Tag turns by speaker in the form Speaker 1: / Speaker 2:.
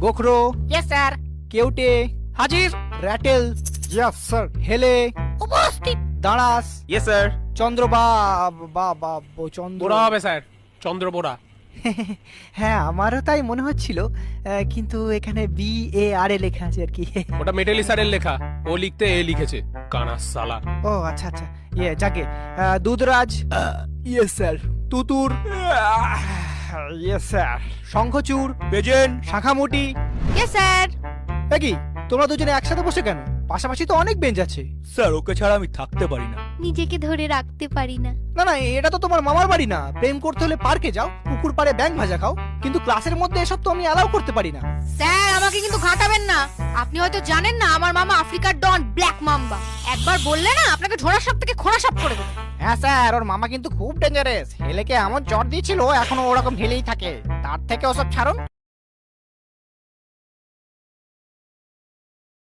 Speaker 1: গোখরো,
Speaker 2: yes sir.
Speaker 1: কেউটে,
Speaker 2: হাজির।
Speaker 1: র্যাটেল,
Speaker 3: ইয়েস স্যার।
Speaker 1: হেলে,
Speaker 2: উপস্থিত।
Speaker 1: দাঁড়াস,
Speaker 4: ইয়েস স্যার।
Speaker 1: চন্দ্র চন্দ্র।
Speaker 5: বোরা হবে স্যার, চন্দ্র বোরা।
Speaker 1: হ্যাঁ আমারও তাই মনে হচ্ছিল, কিন্তু এখানে BAR লেখা আছে আর কি।
Speaker 5: ওটা মেটেলি স্যারের লেখা, ও লিখতে এ লিখেছে, কানা সালা।
Speaker 1: ও আচ্ছা আচ্ছা, যাকে দুধরাজ,
Speaker 3: ইয়েস স্যার।
Speaker 1: তুতুর,
Speaker 3: ইয়েস স্যার।
Speaker 1: শঙ্খচূড়, বেজেন, শাখামুটি।
Speaker 2: Yes sir.
Speaker 1: কি তোমরা দুজনে একসাথে বসে কেন? পাশাপাশি তো অনেক বেঞ্চ আছে।
Speaker 3: স্যার ওকে ছাড়া আমি থাকতে পারি না।
Speaker 2: নিজেকে ধরে রাখতে পারি না।
Speaker 1: না না, এটা তো তোমার মামার বাড়ি না। প্রেম করতে হলে পার্কে যাও, পুকুর পাড়ে ব্যাঙ ভাজা খাও, কিন্তু ক্লাসের মধ্যে এসব তো আমি অ্যালাউ করতে পারি না।
Speaker 2: স্যার আমাকে কিন্তু ঘাটাবেন না। আপনি হয়তো জানেন না আমার মামা আফ্রিকার ডন ব্ল্যাক মাম্বা। একবার বললে না আপনাকে ঝোড়া সাপ থেকে খোঁড়া সাপ করে দেবে।
Speaker 6: হ্যাঁ স্যার, ওর মামা কিন্তু খুব ডেঞ্জারাস। হেলেকে এমন চট দিয়েছিল, এখনো ওরকম ঢেলেই থাকে। তার থেকে ওসব ছাড়ুন।